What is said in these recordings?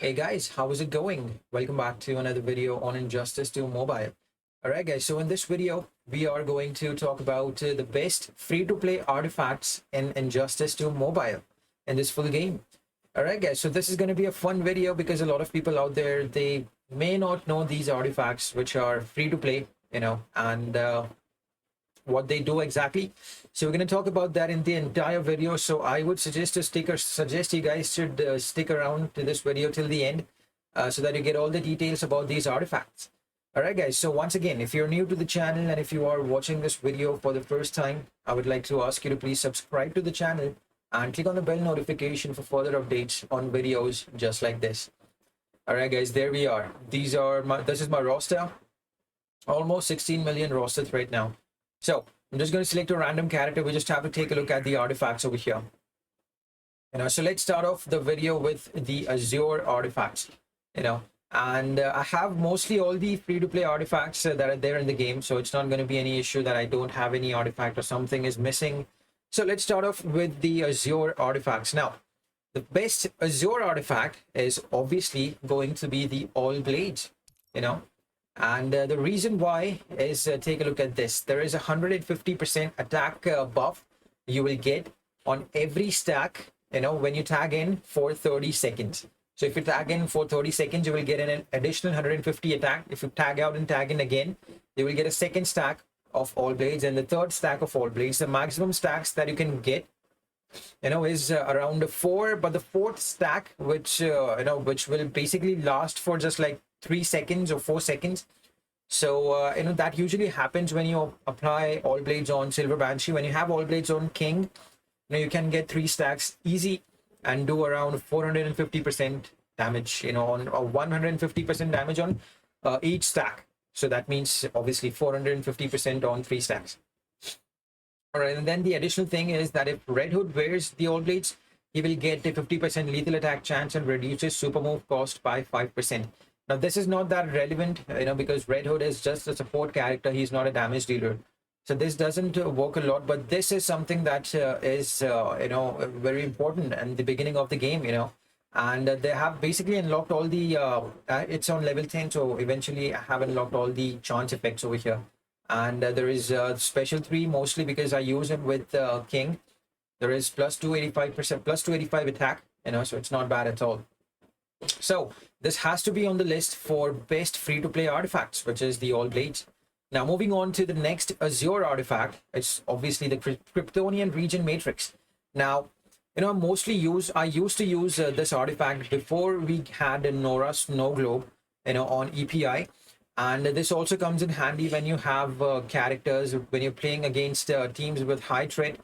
Hey guys, how is it going? Welcome back to another video on Injustice 2 Mobile. Alright guys, so in this video, we are going to talk about the best free-to-play artifacts in Injustice 2 Mobile in this full game. Alright guys, so this is going to be a fun video because a lot of people out there, they may not know these artifacts which are free-to-play, and what they do exactly. So we're going to talk about that in the entire video. So I would suggest you guys should stick around to this video till the end, so that you get all the details about these artifacts. All right, guys. So once again, if you're new to the channel and if you are watching this video for the first time, I would like to ask you to please subscribe to the channel and click on the bell notification for further updates on videos just like this. All right, guys. There we are. This is my roster. Almost 16 million rosters right now. So I'm just going to select a random character. We just have to take a look at the artifacts over here. So let's start off the video with the AZURE artifacts. And I have mostly all the free-to-play artifacts that are there in the game. So it's not going to be any issue that I don't have any artifact or something is missing. So let's start off with the AZURE artifacts. Now, the best AZURE artifact is obviously going to be the All Blades. And the reason why is, take a look at this. There is a 150% attack buff you will get on every stack, when you tag in for 30 seconds. So if you tag in for 30 seconds, you will get an additional 150 attack. If you tag out and tag in again, you will get a second stack of All Blades and the third stack of All Blades. The maximum stacks that you can get, is around 4, but the fourth stack, which will basically last for just like 3 seconds or 4 seconds. So that usually happens when you apply All Blades on Silver Banshee. When you have All Blades on King, you can get 3 stacks easy and do around 450% damage, on 150% damage on each stack. So that means obviously 450% on 3 stacks. All right, and then the additional thing is that if Red Hood wears the All Blades, he will get a 50% lethal attack chance and reduces super move cost by 5%. Now, this is not that relevant, because Red Hood is just a support character. He's not a damage dealer. So this doesn't work a lot, but this is something that is, very important in the beginning of the game, and they have basically unlocked all the, it's on level 10. So eventually I have unlocked all the chance effects over here. And there is special 3 mostly because I use him with King. There is plus 285%, plus 285 attack, so it's not bad at all. So this has to be on the list for best free-to-play artifacts, which is the All Blades. Now moving on to the next AZURE artifact, it's obviously the Kryptonian region matrix. Now, I used to use this artifact before we had a NORA'S snow globe, on EPI. And this also comes in handy when you have characters, when you're playing against teams with high threat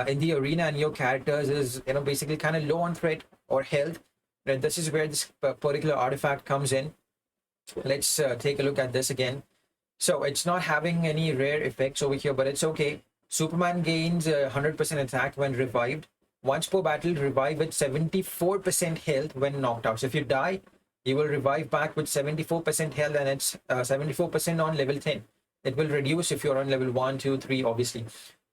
in the arena, and your characters is, basically kind of low on threat or health. And this is where this particular artifact comes in. Let's take a look at this again. So it's not having any rare effects over here, but it's okay. Superman gains 100% attack when revived. Once per battle, revive with 74% health when knocked out. So if you die, you will revive back with 74% health, and it's 74% on level 10. It will reduce if you're on level 1, 2, 3, obviously.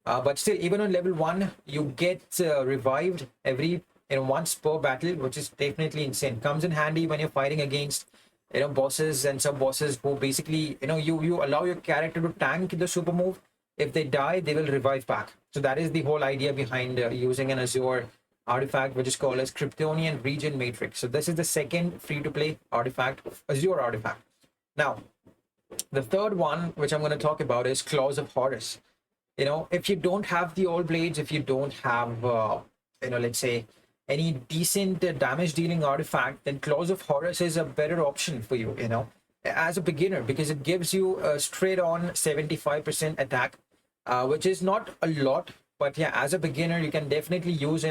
But still, even on level 1, you get revived every once per battle, which is definitely insane. Comes in handy when you're fighting against bosses and sub bosses who basically you allow your character to tank the super move. If they die, they will revive back. So that is the whole idea behind using an AZURE artifact, which is called as Kryptonian region matrix. So this is the second free-to-play artifact, AZURE artifact. Now the third one which I'm going to talk about is Claws of Horus. If you don't have the All Blades, if you don't have let's say any decent damage dealing artifact, then Claws of Horus is a better option for you, as a beginner, because it gives you a straight on 75% attack, which is not a lot, but yeah, as a beginner, you can definitely use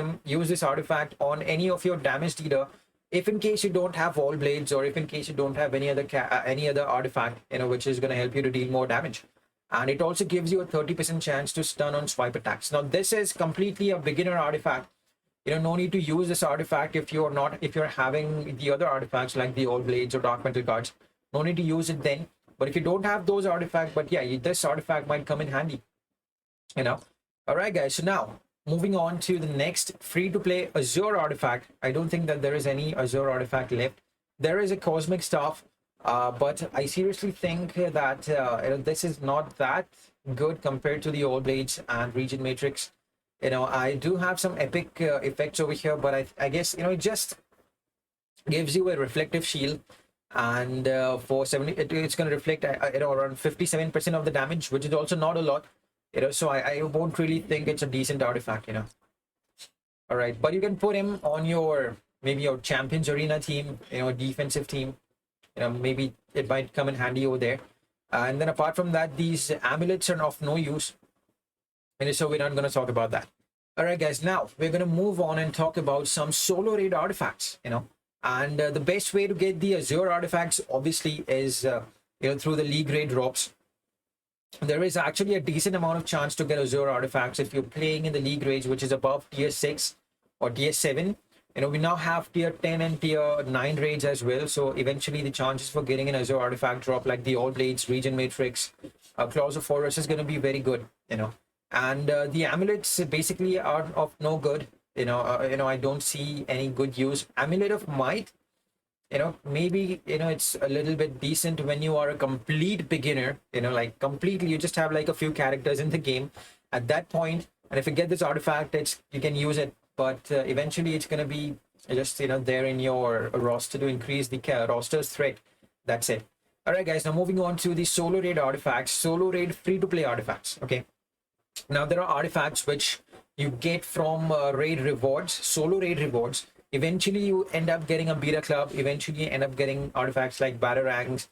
this artifact on any of your damage dealer, if in case you don't have All Blades, or if in case you don't have any other artifact, which is going to help you to deal more damage. And it also gives you a 30% chance to stun on swipe attacks. Now, this is completely a beginner artifact. No need to use this artifact if you're having the other artifacts like the All Blades or Dark Metal cards. No need to use it then. But if you don't have those artifacts, but yeah, this artifact might come in handy. All right, guys. So now moving on to the next free-to-play AZURE artifact. I don't think that there is any AZURE artifact left. there is a cosmic staff, but I seriously think that this is not that good compared to the old blades and region matrix. I do have some epic effects over here, but I guess it just gives you a reflective shield, and for 70 it's going to reflect around 57% of the damage, which is also not a lot. So I won't really think it's a decent artifact. All right, but you can put him on your maybe your champions arena team, defensive team. Maybe it might come in handy over there. And then apart from that, these amulets are of no use, and so we're not going to talk about that. All right, guys, now we're going to move on and talk about some solo raid artifacts. And the best way to get the Azure artifacts obviously is through the league raid drops. There is actually a decent amount of chance to get Azure artifacts if you're playing in the league raids, which is above tier 6 or tier 7. We now have tier 10 and tier 9 raids as well, so eventually the chances for getting an Azure artifact drop like the All Blades, Region Matrix, Claws of HORUS is going to be very good. And the amulets basically are of no good. I don't see any good use. Amulet of Might, maybe it's a little bit decent when you are a complete beginner, like completely you just have like a few characters in the game at that point, and if you get this artifact, you can use it, but eventually it's going to be just there in your roster to increase the roster's threat. That's it. All right, guys, now moving on to the solo raid artifacts, solo raid free-to-play artifacts. Okay, now there are artifacts which you get from raid rewards, solo raid rewards. Eventually you end up getting a beta club, eventually you end up getting artifacts like batarangs,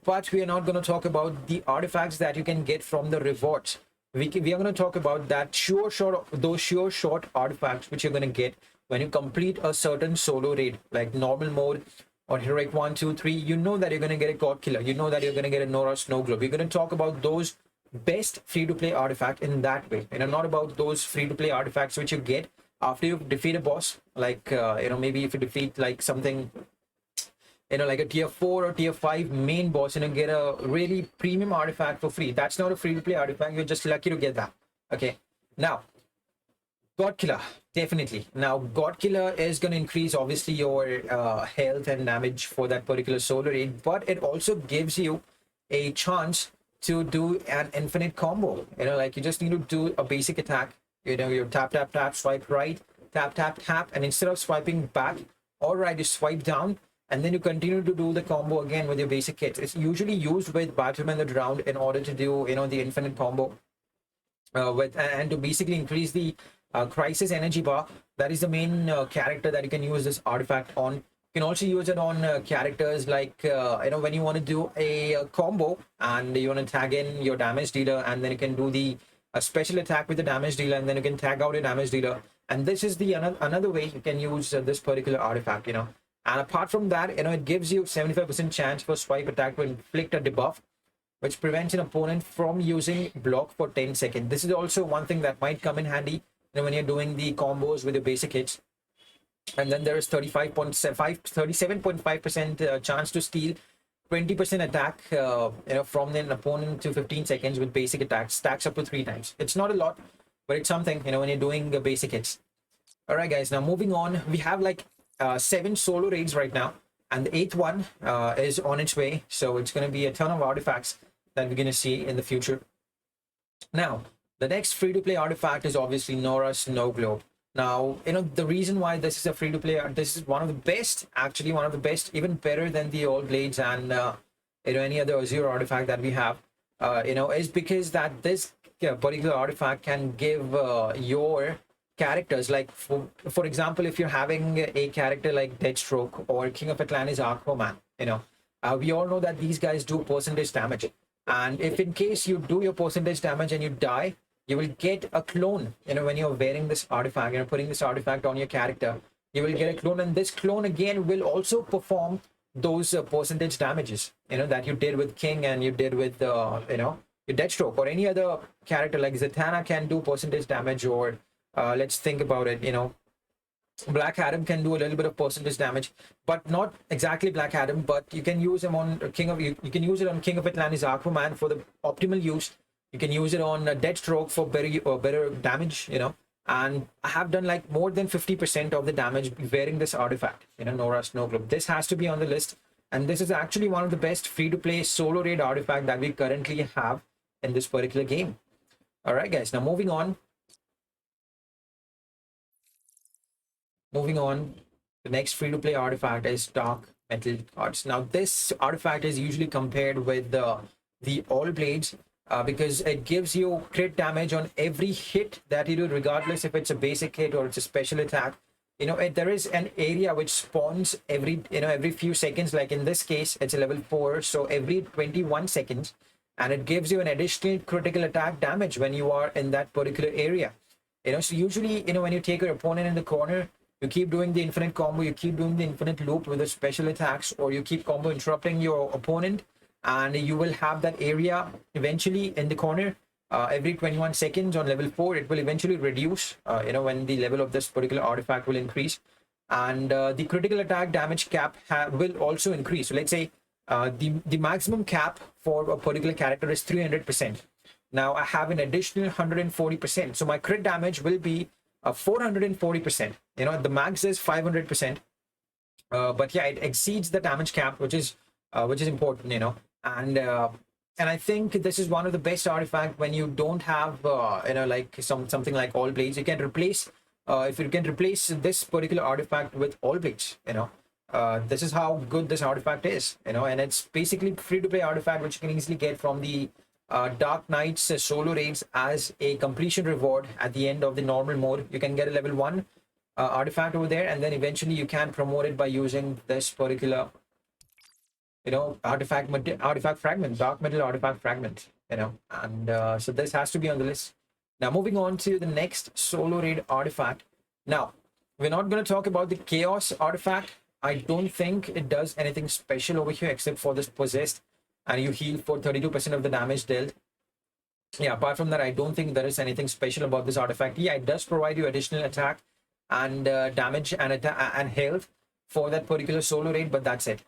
but we are not going to talk about the artifacts that you can get from the rewards. We are going to talk about those sure shot artifacts which you're going to get when you complete a certain solo raid, like normal mode or heroic 1, 2, 3. You know that you're going to get a god killer, you know that you're going to get a NORA'S snow globe. We're going to talk about those best free-to-play artifact in that way, not about those free-to-play artifacts which you get after you defeat a boss, like maybe if you defeat like something like a tier 4 or tier 5 main boss, get a really premium artifact for free. That's not a free-to-play artifact, you're just lucky to get that. Okay, now god killer, definitely. Now god killer is going to increase obviously your health and damage for that particular solo raid, but it also gives you a chance to do an infinite combo. Like you just need to do a basic attack, your tap tap tap, swipe right, tap tap tap, and instead of swiping back or right, you swipe down, and then you continue to do the combo again with your basic hits. It's usually used with Battleman the Drowned in order to do the infinite combo and to basically increase the crisis energy bar. That is the main character that you can use this artifact on. You can also use it on characters like when you want to do a combo and you want to tag in your damage dealer, and then you can do a special attack with the damage dealer, and then you can tag out your damage dealer. And this is the another way you can use this particular artifact. And apart from that, it gives you 75% chance for swipe attack to inflict a debuff, which prevents an opponent from using block for 10 seconds. This is also one thing that might come in handy when you're doing the combos with your basic hits. And then there is 37.5% chance to steal 20% attack from an opponent to 15 seconds with basic attacks. Stacks up to 3 times. It's not a lot, but it's something when you're doing the basic hits. All right, guys, now moving on, we have like 7 solo raids right now, and the 8th one is on its way, so it's going to be a ton of artifacts that we're going to see in the future. Now the next free-to-play artifact is obviously NORA'S snow globe. Now, the reason why this is a free-to-play, this is one of the best, actually one of the best, even better than the old blades and any other Azure artifact that we have, is because that this particular artifact can give your characters, like for example, if you're having a character like Deathstroke or King of Atlantis Aquaman, we all know that these guys do percentage damage, and if in case you do your percentage damage and you die, you will get a clone. When you're wearing this artifact, putting this artifact on your character, you will get a clone, and this clone again will also perform those percentage damages that you did with King and you did with your Deathstroke, or any other character like Zatanna can do percentage damage, or let's think about it, Black Adam can do a little bit of percentage damage, but not exactly Black Adam, but you can use him on you can use it on King of Atlantis Aquaman for the optimal use. You can use it on Deathstroke for better damage, and I have done like more than 50% of the damage wearing this artifact, NORA'S Snow Globe. This has to be on the list, and this is actually one of the best free-to-play solo raid artifact that we currently have in this particular game. All right, guys. Now moving on. The next free-to-play artifact is Dark Metal Cards. Now this artifact is usually compared with the All Blades because it gives you crit damage on every hit that you do, regardless if it's a basic hit or it's a special attack. There is an area which spawns every few seconds. Like in this case, it's a level 4, so every 21 seconds, and it gives you an additional critical attack damage when you are in that particular area. So usually, when you take your opponent in the corner, you keep doing the infinite combo, you keep doing the infinite loop with the special attacks, or you keep combo interrupting your opponent, and you will have that area eventually in the corner every 21 seconds. On level 4, it will eventually reduce, when the level of this particular artifact will increase, and the critical attack damage cap will also increase. So let's say the maximum cap for a particular character is 300%. Now I have an additional 140%, so my crit damage will be 440%. The max is 500%, but yeah, it exceeds the damage cap, which is important. And I think this is one of the best artifact when you don't have like something like All Blades. You can replace if you can replace this particular artifact with All Blades. This is how good this artifact is. And it's basically free-to-play artifact which you can easily get from the Dark Knight's solo raids as a completion reward at the end of the normal mode. You can get a level 1 artifact over there, and then eventually you can promote it by using this particular artifact fragment, dark metal artifact fragment. And so this has to be on the list. Now moving on to the next solo raid artifact. Now we're not going to talk about the chaos artifact. I don't think it does anything special over here except for this possessed, and you heal for 32% of the damage dealt. Yeah, apart from that, I don't think there is anything special about this artifact. Yeah, it does provide you additional attack and damage and health for that particular solo raid, but that's it.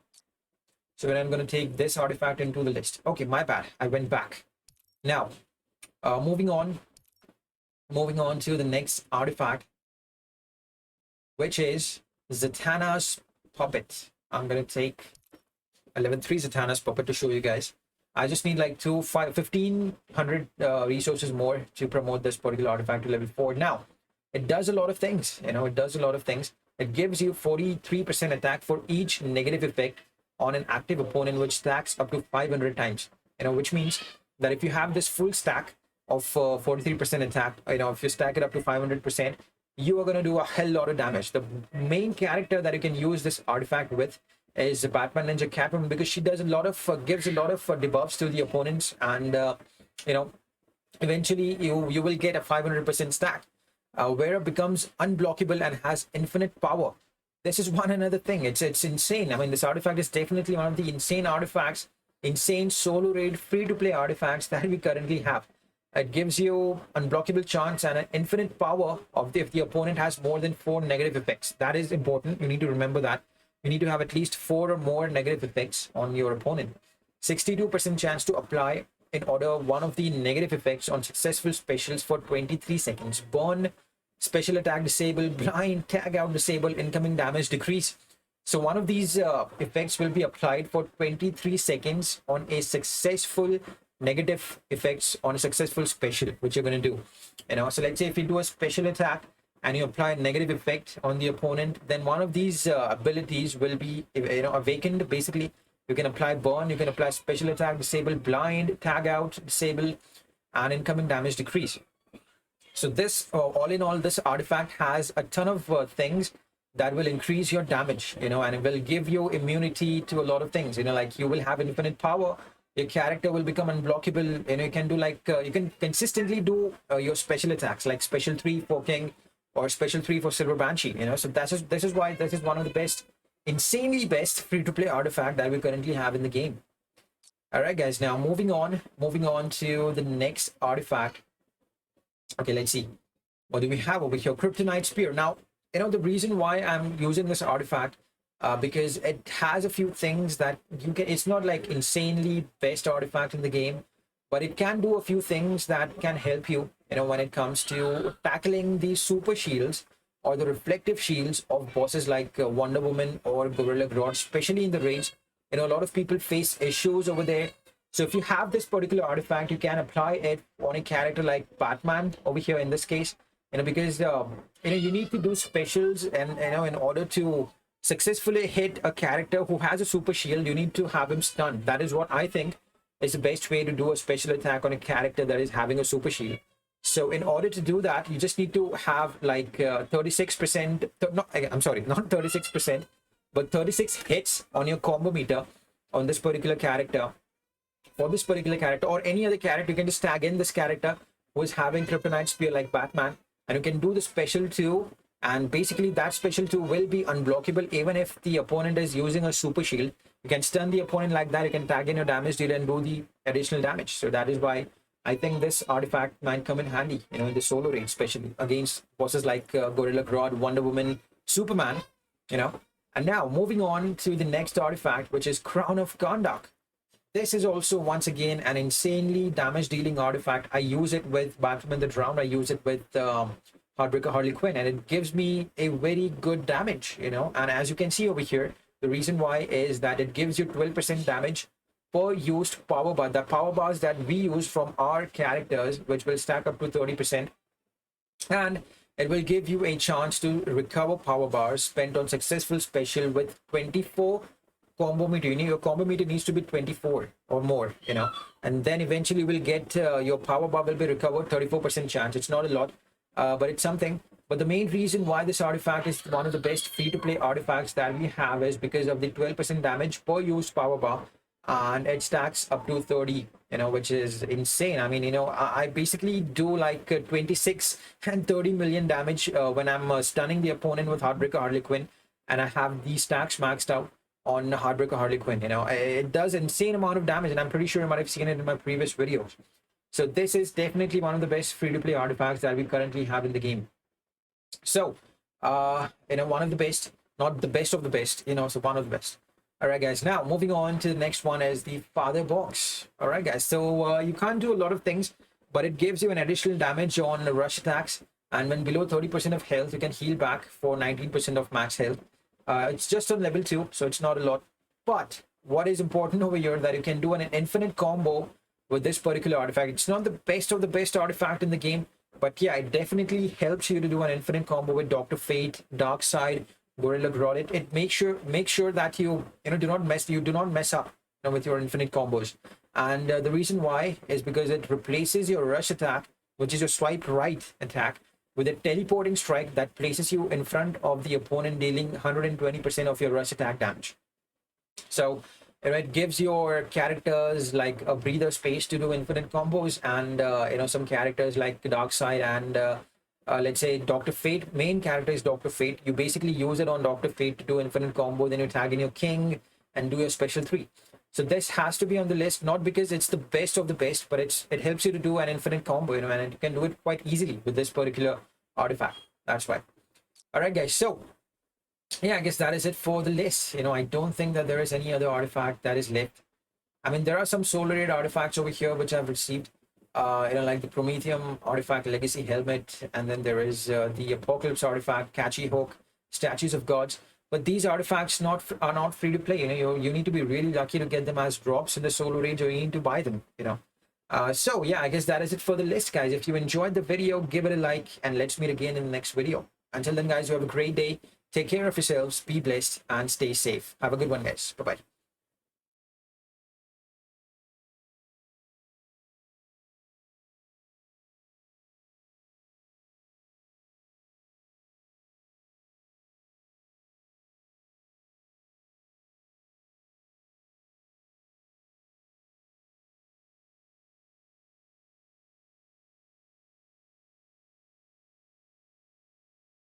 So then I'm going to take this artifact into the list. Okay, my bad, I went back. Now moving on to the next artifact, which is Zatanna's Puppet. I'm going to take a level 3 Zatanna's Puppet to show you guys. I just need like 1,500 resources more to promote this particular artifact to level 4. Now it does a lot of things. It gives you 43% attack for each negative effect on an active opponent, which stacks up to 500 times. Which means that if you have this full stack of 43% attack, if you stack it up to 500%, you are going to do a hell lot of damage. The main character that you can use this artifact with is Batman Ninja Catwoman, because she does gives a lot of debuffs to the opponents, and eventually you will get a 500% stack where it becomes unblockable and has infinite power. This is one another thing. It's insane. I mean, this artifact is definitely one of the insane artifacts, insane solo raid free-to-play artifacts that we currently have. It gives you unblockable chance and an infinite power if the opponent has more than 4 negative effects. That is important. You need to remember that. You need to have at least 4 or more negative effects on your opponent. 62% chance to apply in order one of the negative effects on successful specials for 23 seconds. Burn, special attack disable, blind, tag out disable, incoming damage decrease. So one of these effects will be applied for 23 seconds on a successful negative effects on a successful special, which you're going to do. So let's say if you do a special attack and you apply a negative effect on the opponent, then one of these abilities will be awakened. Basically, you can apply burn, you can apply special attack disable, blind, tag out disable, and incoming damage decrease. So this all in all, this artifact has a ton of things that will increase your damage, and it will give you immunity to a lot of things. Like you will have infinite power. Your character will become unblockable. You can do you can consistently do your special attacks, like special 3 for King or special 3 for Silver Banshee. So this is why this is one of the best, insanely best free-to-play artifact that we currently have in the game. All right, guys. Now moving on to the next artifact. Okay, let's see. What do we have over here? Kryptonite Spear. Now, the reason why I'm using this artifact because it has a few things that you can. It's not like insanely best artifact in the game, but it can do a few things that can help you, when it comes to tackling the super shields or the reflective shields of bosses like Wonder Woman or Gorilla Grodd, especially in the range. A lot of people face issues over there. So if you have this particular artifact, you can apply it on a character like Batman over here in this case, because you need to do specials, and in order to successfully hit a character who has a super shield, you need to have him stunned. That is what I think is the best way to do a special attack on a character that is having a super shield. So in order to do that, you just need to have like 36%, I'm sorry, not 36%, but 36 hits on your combo meter on this particular character. For this particular character or any other character, you can just tag in this character who is having Kryptonite Spear like Batman, and you can do the special 2, and basically that special 2 will be unblockable even if the opponent is using a super shield. You can stun the opponent like that, you can tag in your damage dealer and do the additional damage. So that is why I think this artifact might come in handy, in the solo range, especially against bosses like Gorilla Grodd, Wonder Woman, Superman, And now moving on to the next artifact, which is Crown of Gondok. This is also once again an insanely damage dealing artifact. I use it with Batman the Drowned. I use it with Heartbreaker Harley Quinn, and it gives me a very good damage, And as you can see over here, the reason why is that it gives you 12% damage per used power bar. The power bars that we use from our characters, which will stack up to 30%, and it will give you a chance to recover power bars spent on successful special with 24 combo meter. Your combo meter needs to be 24 or more, and then eventually you will get your power bar will be recovered 34% chance. It's not a lot, but it's something. But the main reason why this artifact is one of the best free-to-play artifacts that we have is because of the 12% damage per used power bar, and it stacks up to 30, which is insane. I mean, I basically do like 26 and 30 million damage when I'm stunning the opponent with Heartbreaker Harley Quinn, and I have these stacks maxed out on Heartbreaker Harley Quinn. It does insane amount of damage, and I'm pretty sure you might have seen it in my previous videos. So this is definitely one of the best free-to-play artifacts that we currently have in the game. So one of the best, not the best of the best, so one of the best. All right, guys, now moving on to the next one is the Father Box. All right, guys, so you can't do a lot of things, but it gives you an additional damage on rush attacks, and when below 30% of health, you can heal back for 19% of max health. It's just on level 2, so it's not a lot. But what is important over here that you can do an infinite combo with this particular artifact. It's not the best of the best artifact in the game, but yeah, it definitely helps you to do an infinite combo with Dr. Fate, Darkseid, Gorilla Grodd. It make sure that you do not mess up with your infinite combos. And the reason why is because it replaces your rush attack, which is your swipe right attack, with a teleporting strike that places you in front of the opponent, dealing 120% of your rush attack damage. So it gives your characters like a breather space to do infinite combos, and some characters like Darkseid and let's say Dr. Fate, main character is Dr. Fate. You basically use it on Dr. Fate to do infinite combo, then you tag in your king and do your special 3. So this has to be on the list, not because it's the best of the best, but it helps you to do an infinite combo, and you can do it quite easily with this particular artifact. That's why. All right, guys. So yeah, I guess that is it for the list. I don't think that there is any other artifact that is left. I mean, there are some solar raid artifacts over here which I've received, like the Prometheum artifact, Legacy Helmet, and then there is the Apocalypse artifact, Catchy Hook, Statues of Gods. But these artifacts are not free to play. You need to be really lucky to get them as drops in the solo range, or you need to buy them. So yeah, I guess that is it for the list, guys. If you enjoyed the video, give it a like, and let's meet again in the next video. Until then, guys, you have a great day. Take care of yourselves, be blessed, and stay safe. Have a good one, guys. Bye-bye.